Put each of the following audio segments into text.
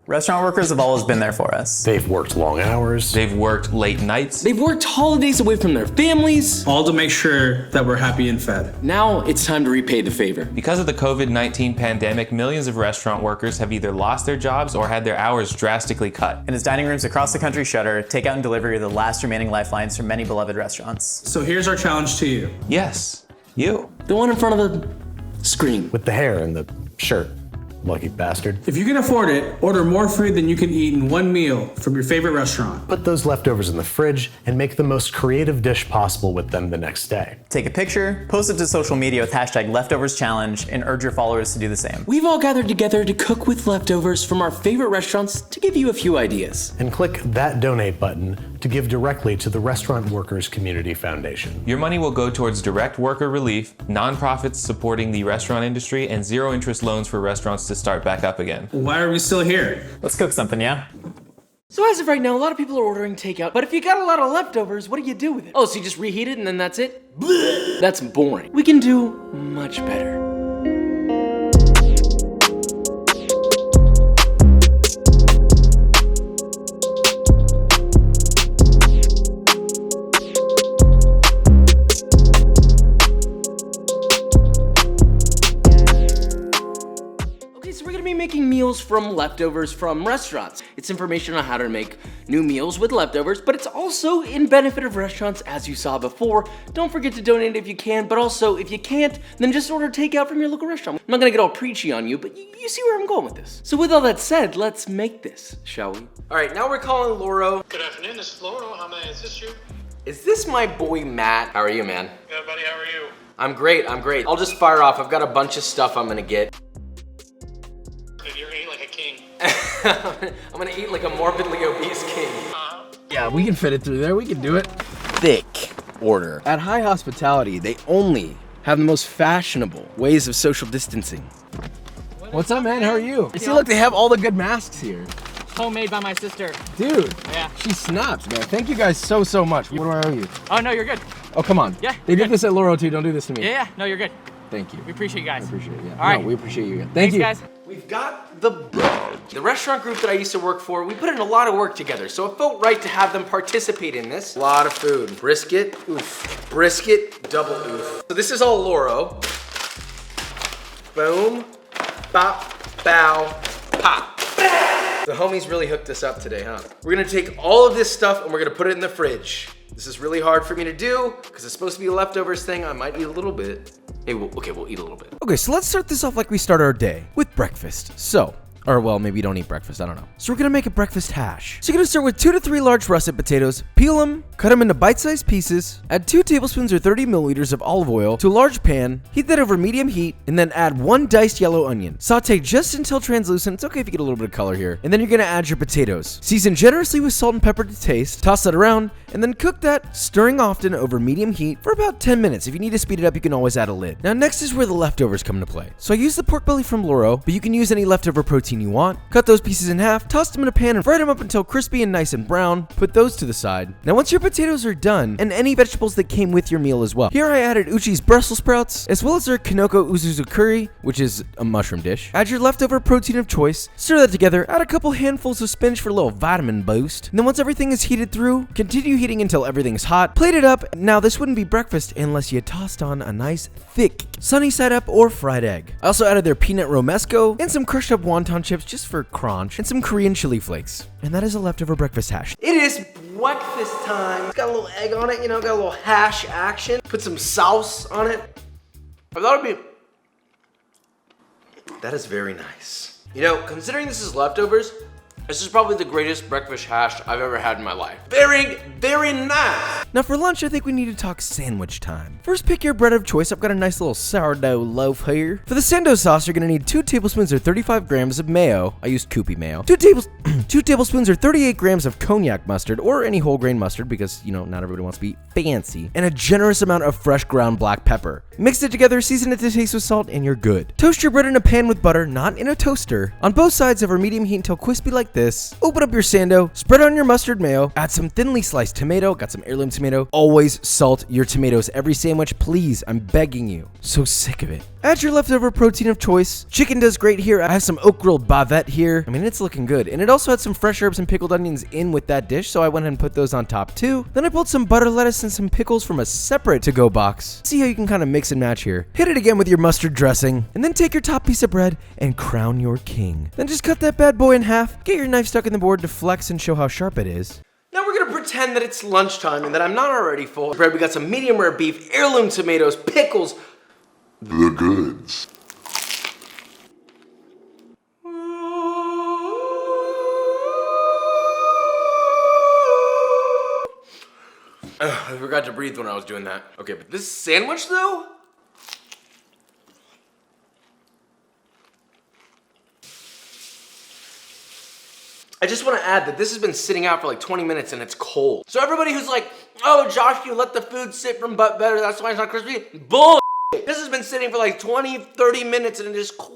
Restaurant workers have always been there for us. They've worked long hours. They've worked late nights. They've worked holidays away from their families. All to make sure that we're happy and fed. Now it's time to repay the favor. Because of the COVID-19 pandemic, millions of restaurant workers have either lost their jobs or had their hours drastically cut. And as dining rooms across the country shutter, takeout and delivery are the last remaining lifelines for many beloved restaurants. So here's our challenge to you. Yes, you. The one in front of the screen. With the hair and the shirt. Lucky bastard. If you can afford it, order more food than you can eat in one meal from your favorite restaurant. Put those leftovers in the fridge and make the most creative dish possible with them the next day. Take a picture, post it to social media with hashtag leftoverschallenge, and urge your followers to do the same. We've all gathered together to cook with leftovers from our favorite restaurants to give you a few ideas. And click that donate button to give directly to the Restaurant Workers Community Foundation. Your money will go towards direct worker relief, nonprofits supporting the restaurant industry, and zero interest loans for restaurants to start back up again. Why are we still here? Let's cook something, yeah? So as of right now, a lot of people are ordering takeout, but if you got a lot of leftovers, what do you do with it? Oh, so you just reheat it and then that's it? Blech. That's boring. We can do much better. Making meals from leftovers from restaurants. It's information on how to make new meals with leftovers, but it's also in benefit of restaurants, as you saw before. Don't forget to donate if you can, but also if you can't, then just order takeout from your local restaurant. I'm not gonna get all preachy on you, but you see where I'm going with this. So with all that said, let's make this, shall we? All right, now we're calling Loro. Good afternoon, this is Loro. How may I assist you? Is this my boy Matt? How are you, man? Good, buddy. How are you? I'm great. I'll just fire off. I've got a bunch of stuff I'm gonna get. You're gonna eat like a king. I'm gonna eat like a morbidly obese king. Yeah, we can fit it through there. We can do it. Thick order. At High Hospitality, they only have the most fashionable ways of social distancing. What's up, man? How are you? See, look, they have all the good masks here. Homemade by my sister. Dude, Yeah. she snaps, man. Thank you guys so much. What do I owe you? Oh, no, you're good. Oh, come on. Yeah, They did good. this at Loro too. Don't do this to me. Yeah, no, you're good. Thank you. We appreciate you guys. I appreciate it, yeah. All right. No, we appreciate you. Thank Thanks, you. guys. We've got the restaurant group that I used to work for. We put in a lot of work together, so it felt right to have them participate in this. A lot of food. Brisket, oof. Brisket, double oof. So this is all Loro. Boom, bop, bow, pop. The homies really hooked us up today, huh? We're gonna take all of this stuff and we're gonna put it in the fridge. This is really hard for me to do because it's supposed to be a leftovers thing. I might eat a little bit. Hey, we'll eat a little bit. Okay, so let's start this off like we start our day, with breakfast. Or well, maybe you don't eat breakfast, I don't know. So we're gonna make a breakfast hash. So you're gonna start with 2 to 3 large russet potatoes, peel them, cut them into bite-sized pieces, add 2 tablespoons or 30 milliliters of olive oil to a large pan, heat that over medium heat, and then add 1 diced yellow onion. Saute just until translucent. It's okay if you get a little bit of color here. And then you're gonna add your potatoes. Season generously with salt and pepper to taste, toss that around, and then cook that, stirring often over medium heat for about 10 minutes. If you need to speed it up, you can always add a lid. Now next is where the leftovers come into play. So I use the pork belly from Loro, but you can use any leftover protein you want. Cut those pieces in half, toss them in a pan, and fry them up until crispy and nice and brown. Put those to the side. Now once your potatoes are done, and any vegetables that came with your meal as well. Here I added Uchi's Brussels sprouts, as well as their Kinoko Uzuzu curry, which is a mushroom dish. Add your leftover protein of choice, stir that together, add a couple handfuls of spinach for a little vitamin boost. And then once everything is heated through, continue heating until everything's hot. Plate it up. Now this wouldn't be breakfast unless you tossed on a nice thick sunny side up or fried egg. I also added their peanut romesco and some crushed up wonton chips just for crunch, and some Korean chili flakes. And that is a leftover breakfast hash. It is breakfast time. It's got a little egg on it, got a little hash action. Put some sauce on it. I thought it'd be... That is very nice. Considering this is leftovers, this is probably the greatest breakfast hash I've ever had in my life. Very, very nice. Now for lunch, I think we need to talk sandwich time. First, pick your bread of choice. I've got a nice little sourdough loaf here. For the sando sauce, you're gonna need 2 tablespoons or 35 grams of mayo. I used kewpie mayo. 2 tablespoons or 38 grams of cognac mustard, or any whole grain mustard because, not everybody wants to be fancy. And a generous amount of fresh ground black pepper. Mix it together, season it to taste with salt, and you're good. Toast your bread in a pan with butter, not in a toaster, on both sides over medium heat until crispy like this. Open up your sando, spread on your mustard mayo, add some thinly sliced tomato, got some heirloom tomato. Always salt your tomatoes every sandwich, please, I'm begging you. So sick of it. Add your leftover protein of choice. Chicken does great here. I have some oak grilled bavette here. I mean, it's looking good. And it also had some fresh herbs and pickled onions in with that dish, so I went ahead and put those on top too. Then I pulled some butter lettuce and some pickles from a separate to-go box. See how you can kind of mix and match here. Hit it again with your mustard dressing, and then take your top piece of bread and crown your king. Then just cut that bad boy in half, get your knife stuck in the board to flex and show how sharp it is. Now we're gonna pretend that it's lunchtime and that I'm not already full. Bread, we got some medium rare beef, heirloom tomatoes, pickles. The goods. I forgot to breathe when I was doing that. Okay, but this sandwich though? I just want to add that this has been sitting out for like 20 minutes and it's cold. So everybody who's like, oh, Josh, you let the food sit from butt better, that's why it's not crispy. Bull. This has been sitting for like 20, 30 minutes and it is crispy.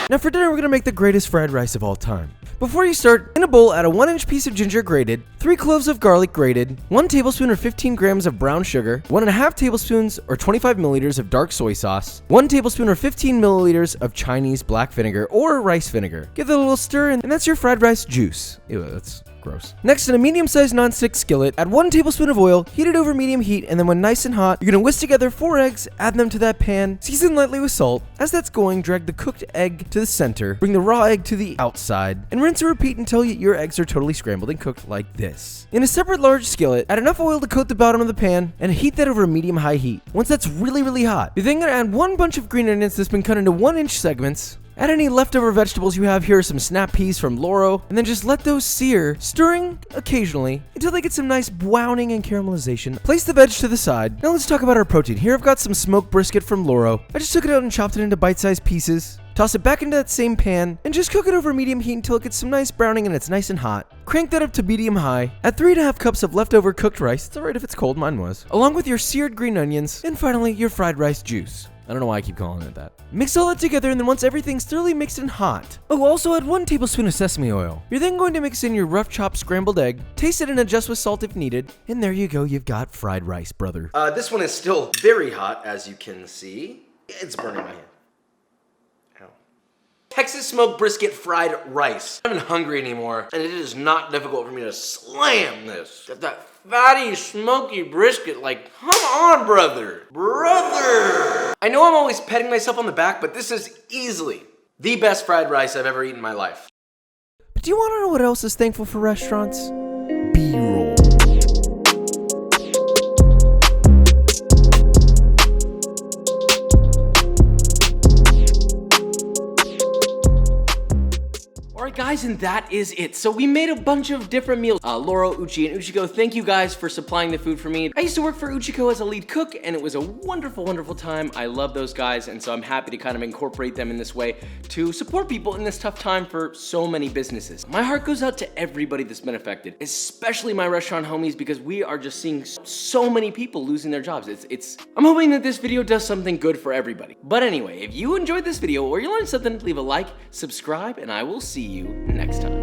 Now for dinner, we're gonna make the greatest fried rice of all time. Before you start, in a bowl, add a 1-inch piece of ginger grated, 3 cloves of garlic grated, 1 tablespoon or 15 grams of brown sugar, 1.5 tablespoons or 25 milliliters of dark soy sauce, 1 tablespoon or 15 milliliters of Chinese black vinegar or rice vinegar. Give it a little stir and that's your fried rice juice. Ew, that's gross. Next, in a medium-sized non-stick skillet, add 1 tablespoon of oil, heat it over medium heat, and then when nice and hot, you're gonna whisk together 4 eggs, add them to that pan, season lightly with salt. As that's going, drag the cooked egg to the center, bring the raw egg to the outside, and rinse and repeat until your eggs are totally scrambled and cooked like this. In a separate large skillet, add enough oil to coat the bottom of the pan, and heat that over a medium-high heat. Once that's really, really hot, you're then gonna add 1 bunch of green onions that's been cut into 1-inch segments. Add any leftover vegetables you have. Here are some snap peas from Loro, and then just let those sear, stirring occasionally until they get some nice browning and caramelization. Place the veg to the side. Now let's talk about our protein. Here I've got some smoked brisket from Loro. I just took it out and chopped it into bite-sized pieces. Toss it back into that same pan, and just cook it over medium heat until it gets some nice browning and it's nice and hot. Crank that up to medium high. Add 3.5 cups of leftover cooked rice. It's alright if it's cold, mine was. Along with your seared green onions, and finally your fried rice juice. I don't know why I keep calling it that. Mix all that together, and then once everything's thoroughly mixed and hot. Oh, also add 1 tablespoon of sesame oil. You're then going to mix in your rough chopped scrambled egg, taste it and adjust with salt if needed, and there you go, you've got fried rice, brother. This one is still very hot, as you can see. It's burning my hand. Ow. Texas smoked brisket fried rice. I'm not hungry anymore, and it is not difficult for me to slam this. Got that fatty, smoky brisket, like, come on, brother. Brother! I know I'm always patting myself on the back, but this is easily the best fried rice I've ever eaten in my life. But do you want to know what else is thankful for restaurants? B-roll. Alright guys, and that is it. So we made a bunch of different meals. Loro, Uchi, and Uchiko, thank you guys for supplying the food for me. I used to work for Uchiko as a lead cook, and it was a wonderful, wonderful time. I love those guys, and so I'm happy to kind of incorporate them in this way to support people in this tough time for so many businesses. My heart goes out to everybody that's been affected, especially my restaurant homies, because we are just seeing so many people losing their jobs. I'm hoping that this video does something good for everybody. But anyway, if you enjoyed this video or you learned something, leave a like, subscribe, and I will see you next time.